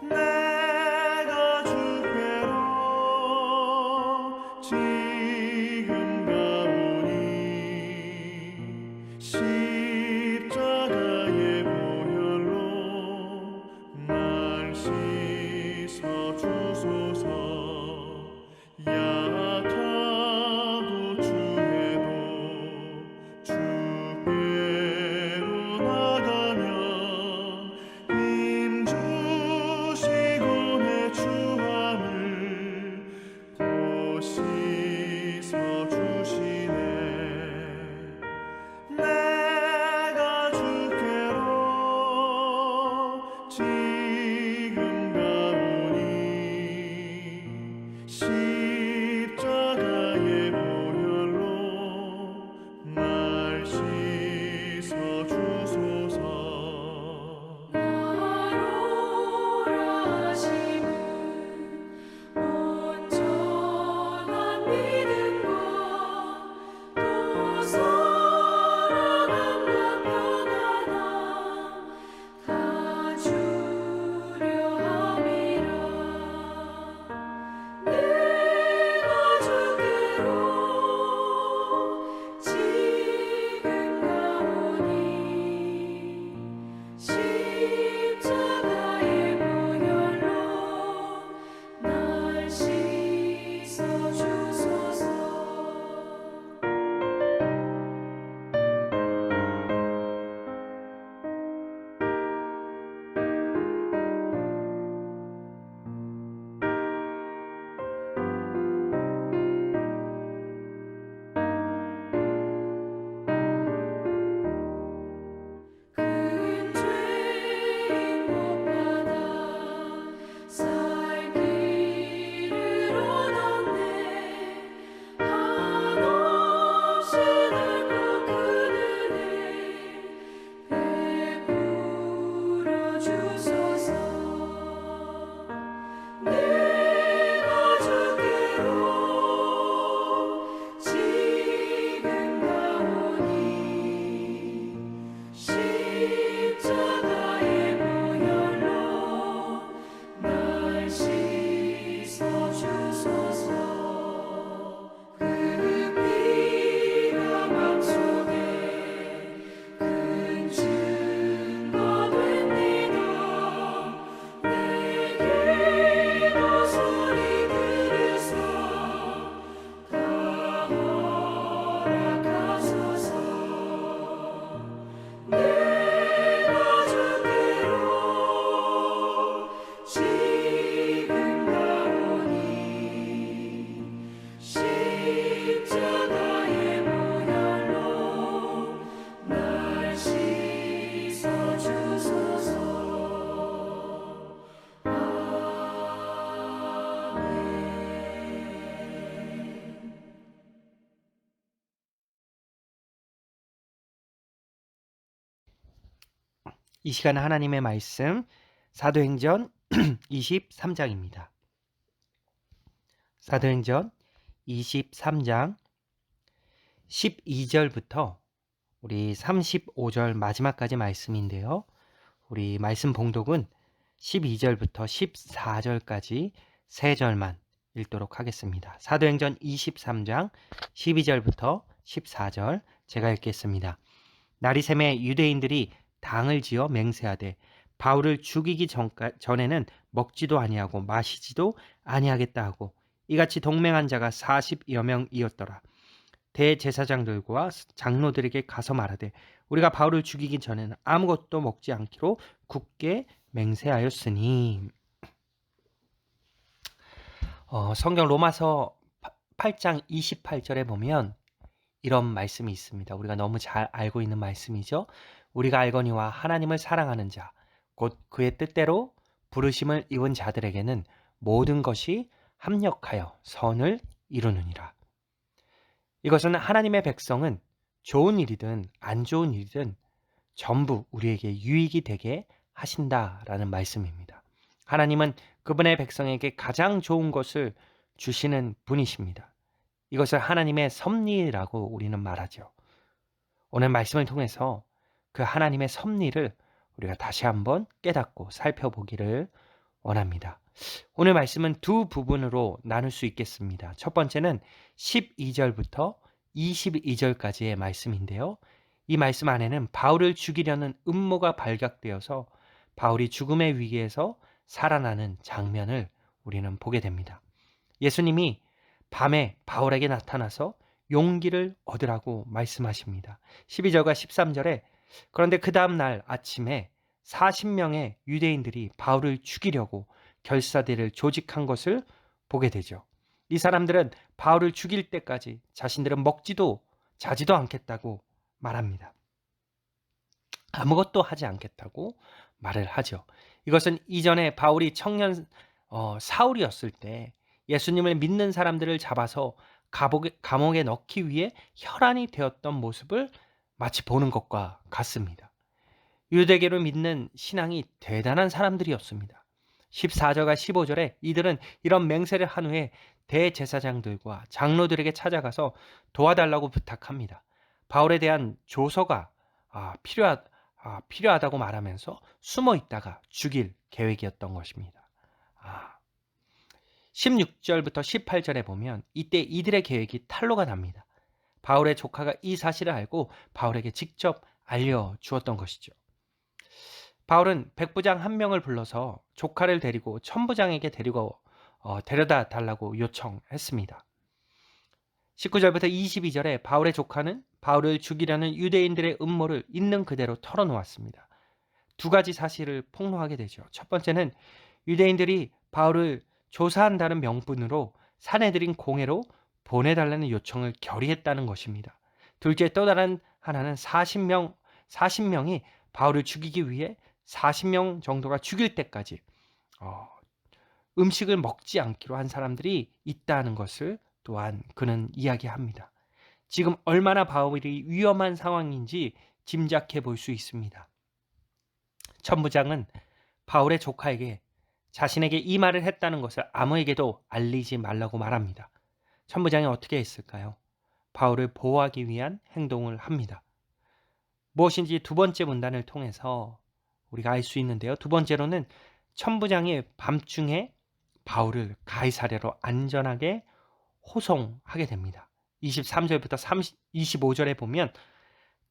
내가 주께로 지금 가오니 십자가의 보혈로 날 씻어 주소서. 약하고 추해도 주께로 나가면 힘 주시고 내 추함을 보시서 주시네. 내가 주께로 지금 가오니 십자가의 보혈로 날 씻어 주소서. 나로라 하심은 온전한 믿음과 또 사랑함과 평안함 다 주려 함이라. 내가 주께로 지금 가오니 십자가의 보혈로 날 씻어 주소서. 큰 죄인 못 받아 살 길을 얻었네. 한없이 넓고 큰 은혜 베풀어 주소서. 내가 주께로 지금 가오니 십자가의 보혈로 날 씻어 주소서. 그 피가 맘속에 큰 증거 됩니다. 내 기도 소리 들으사 다 허락하소서. 내가 주께로 지금 가오니 십자가의 보혈로 날 씻어 주소서. 아멘. 이 시간 하나님의 말씀 사도행전 23장입니다. 사도행전 23장 12절부터 우리 35절 마지막까지 말씀인데요. 우리 말씀 봉독은 12절부터 14절까지 세 절만 읽도록 하겠습니다. 사도행전 23장 12절부터 14절 제가 읽겠습니다. 날이 새매 유대인들이 당을 지어 맹세하되 바울을 죽이기 전에는 먹지도 아니하고 마시지도 아니하겠다 하고 이같이 동맹한 자가 40여 명이었더라. 대제사장들과 장로들에게 가서 말하되 우리가 바울을 죽이기 전에는 아무것도 먹지 않기로 굳게 맹세하였으니. 성경 로마서 8장 28절에 보면 이런 말씀이 있습니다. 우리가 너무 잘 알고 있는 말씀이죠. 우리가 알거니와 하나님을 사랑하는 자, 곧 그의 뜻대로 부르심을 입은 자들에게는 모든 것이 합력하여 선을 이루느니라. 이것은 하나님의 백성은 좋은 일이든 안 좋은 일이든 전부 우리에게 유익이 되게 하신다라는 말씀입니다. 하나님은 그분의 백성에게 가장 좋은 것을 주시는 분이십니다. 이것을 하나님의 섭리라고 우리는 말하죠. 오늘 말씀을 통해서 그 하나님의 섭리를 우리가 다시 한번 깨닫고 살펴보기를 원합니다. 오늘 말씀은 두 부분으로 나눌 수 있겠습니다. 첫 번째는 12절부터 22절까지의 말씀인데요. 이 말씀 안에는 바울을 죽이려는 음모가 발각되어서 바울이 죽음의 위기에서 살아나는 장면을 우리는 보게 됩니다. 예수님이 밤에 바울에게 나타나서 용기를 얻으라고 말씀하십니다. 12절과 13절에 그런데 그 다음 날 아침에 40명의 유대인들이 바울을 죽이려고 결사대를 조직한 것을 보게 되죠. 이 사람들은 바울을 죽일 때까지 자신들은 먹지도 자지도 않겠다고 말합니다. 아무것도 하지 않겠다고 말을 하죠. 이것은 이전에 바울이 청년 사울이었을 때 예수님을 믿는 사람들을 잡아서 감옥에 넣기 위해 혈안이 되었던 모습을 마치 보는 것과 같습니다. 유대계를 믿는 신앙이 대단한 사람들이었습니다. 14절과 15절에 이들은 이런 맹세를 한 후에 대제사장들과 장로들에게 찾아가서 도와달라고 부탁합니다. 바울에 대한 조서가 필요하다고 말하면서 숨어 있다가 죽일 계획이었던 것입니다. 16절부터 18절에 보면 이때 이들의 계획이 탄로가 납니다. 바울의 조카가 이 사실을 알고 바울에게 직접 알려주었던 것이죠. 바울은 백부장 한 명을 불러서 조카를 데리고 천부장에게 데려다 달라고 요청했습니다. 19절부터 22절에 바울의 조카는 바울을 죽이려는 유대인들의 음모를 있는 그대로 털어놓았습니다. 두 가지 사실을 폭로하게 되죠. 첫 번째는 유대인들이 바울을 조사한다는 명분으로 사내들인 공회로 보내달라는 요청을 결의했다는 것입니다. 둘째 또 다른 하나는 40명이 바울을 죽이기 위해 40명 정도가 죽일 때까지 음식을 먹지 않기로 한 사람들이 있다는 것을 또한 그는 이야기합니다. 지금 얼마나 바울이 위험한 상황인지 짐작해 볼 수 있습니다. 천부장은 바울의 조카에게 자신에게 이 말을 했다는 것을 아무에게도 알리지 말라고 말합니다. 천부장이 어떻게 했을까요? 바울을 보호하기 위한 행동을 합니다. 무엇인지 두 번째 문단을 통해서 우리가 알 수 있는데요. 두 번째로는 천부장이 밤중에 바울을 가이사랴로 안전하게 호송하게 됩니다. 23절부터 25절에 보면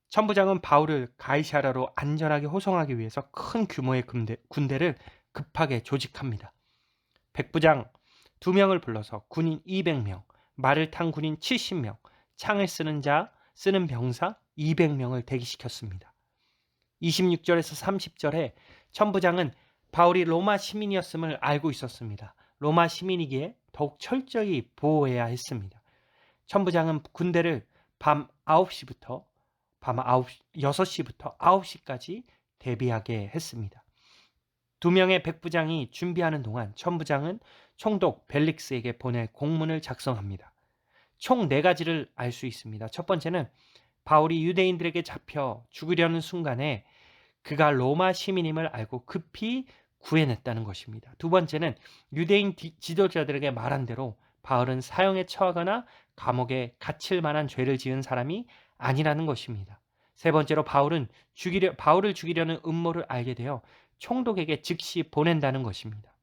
천부장은 바울을 가이사랴로 안전하게 호송하기 위해서 큰 규모의 군대를 급하게 조직합니다. 백부장 2명을 불러서 군인 200명, 말을 탄 군인 70명, 창을 쓰는 병사 200명을 대기시켰습니다. 26절에서 30절에 천부장은 바울이 로마 시민이었음을 알고 있었습니다. 로마 시민이기에 더욱 철저히 보호해야 했습니다. 천부장은 군대를 밤 6시부터 9시까지 대비하게 했습니다. 2명의 백부장이 준비하는 동안 천부장은 총독 벨릭스에게 보낼 공문을 작성합니다. 총 4가지를 알 수 있습니다. 첫 번째는 바울이 유대인들에게 잡혀 죽으려는 순간에 그가 로마 시민임을 알고 급히 구해냈다는 것입니다. 두 번째는 유대인 지도자들에게 말한 대로 바울은 사형에 처하거나 감옥에 갇힐 만한 죄를 지은 사람이 아니라는 것입니다. 세 번째로 바울을 죽이려는 음모를 알게 되어 총독에게 즉시 보낸다는 것입니다.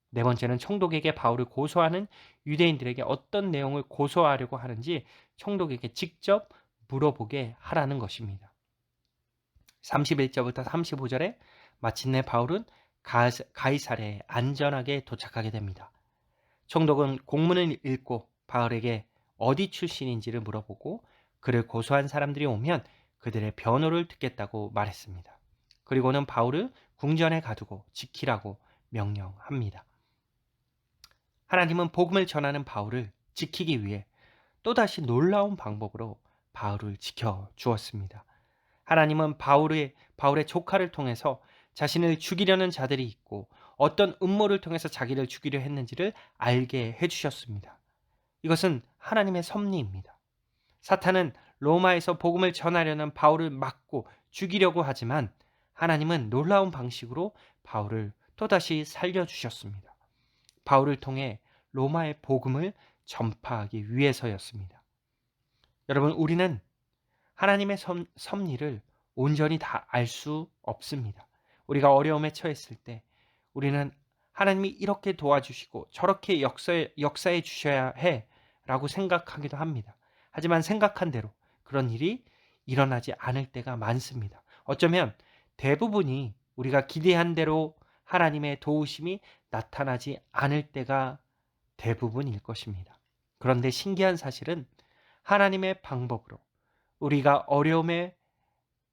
네 번째는 총독에게 바울을 고소하는 유대인들에게 어떤 내용을 고소하려고 하는지 총독에게 직접 물어보게 하라는 것입니다. 31절부터 35절에 마침내 바울은 가이사랴에 안전하게 도착하게 됩니다. 총독은 공문을 읽고 바울에게 어디 출신인지를 물어보고 그를 고소한 사람들이 오면 그들의 변호를 듣겠다고 말했습니다. 그리고는 바울을 궁전에 가두고 지키라고 명령합니다. 하나님은 복음을 전하는 바울을 지키기 위해 또다시 놀라운 방법으로 바울을 지켜주었습니다. 하나님은 바울의 조카를 통해서 자신을 죽이려는 자들이 있고 어떤 음모를 통해서 자기를 죽이려 했는지를 알게 해주셨습니다. 이것은 하나님의 섭리입니다. 사탄은 로마에서 복음을 전하려는 바울을 막고 죽이려고 하지만 하나님은 놀라운 방식으로 바울을 또다시 살려주셨습니다. 바울을 통해 로마의 복음을 전파하기 위해서였습니다. 여러분, 우리는 하나님의 섭리를 온전히 다 알 수 없습니다. 우리가 어려움에 처했을 때 우리는 하나님이 이렇게 도와주시고 저렇게 역사해 주셔야 해라고 생각하기도 합니다. 하지만 생각한 대로 그런 일이 일어나지 않을 때가 많습니다. 어쩌면 대부분이 우리가 기대한 대로 하나님의 도우심이 나타나지 않을 때가 대부분일 것입니다. 그런데 신기한 사실은 하나님의 방법으로 우리가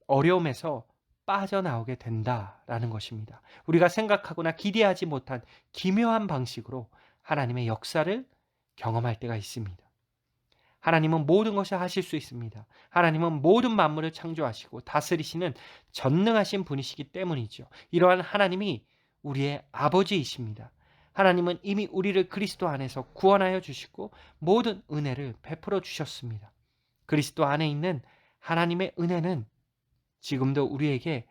어려움에서 빠져나오게 된다라는 것입니다. 우리가 생각하거나 기대하지 못한 기묘한 방식으로 하나님의 역사를 경험할 때가 있습니다. 하나님은 모든 것을 하실 수 있습니다. 하나님은 모든 만물을 창조하시고 다스리시는 전능하신 분이시기 때문이죠. 이러한 하나님이 우리의 아버지이십니다. 하나님은 이미 우리를 그리스도 안에서 구원하여 주시고 모든 은혜를 베풀어 주셨습니다. 그리스도 안에 있는 하나님의 은혜는 지금도 우리에게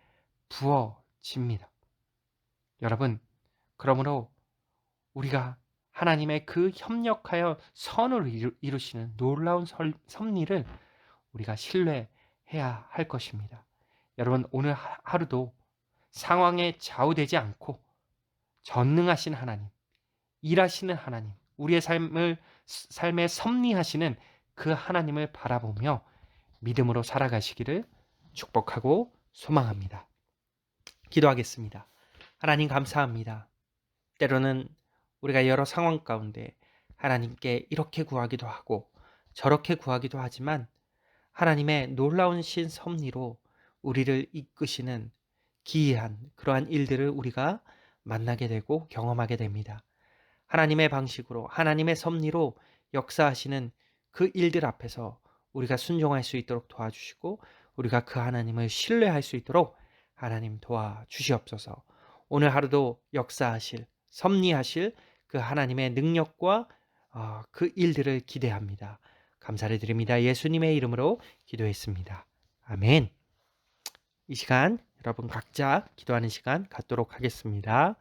부어집니다. 여러분, 그러므로 우리가 하나님의 그 협력하여 선을 이루시는 놀라운 섭리를 우리가 신뢰해야 할 것입니다. 여러분, 오늘 하루도 상황에 좌우되지 않고 전능하신 하나님, 일하시는 하나님, 우리의 삶에 섭리하시는 그 하나님을 바라보며 믿음으로 살아가시기를 축복하고 소망합니다. 기도하겠습니다. 하나님 감사합니다. 때로는 우리가 여러 상황 가운데 하나님께 이렇게 구하기도 하고 저렇게 구하기도 하지만 하나님의 놀라운 신 섭리로 우리를 이끄시는 기이한 그러한 일들을 우리가 만나게 되고 경험하게 됩니다. 하나님의 방식으로 하나님의 섭리로 역사하시는 그 일들 앞에서 우리가 순종할 수 있도록 도와주시고 우리가 그 하나님을 신뢰할 수 있도록 하나님 도와주시옵소서. 오늘 하루도 역사하실 섭리하실 그 하나님의 능력과 그 일들을 기대합니다. 감사를 드립니다. 예수님의 이름으로 기도했습니다. 아멘. 이 시간 여러분 각자 기도하는 시간 갖도록 하겠습니다.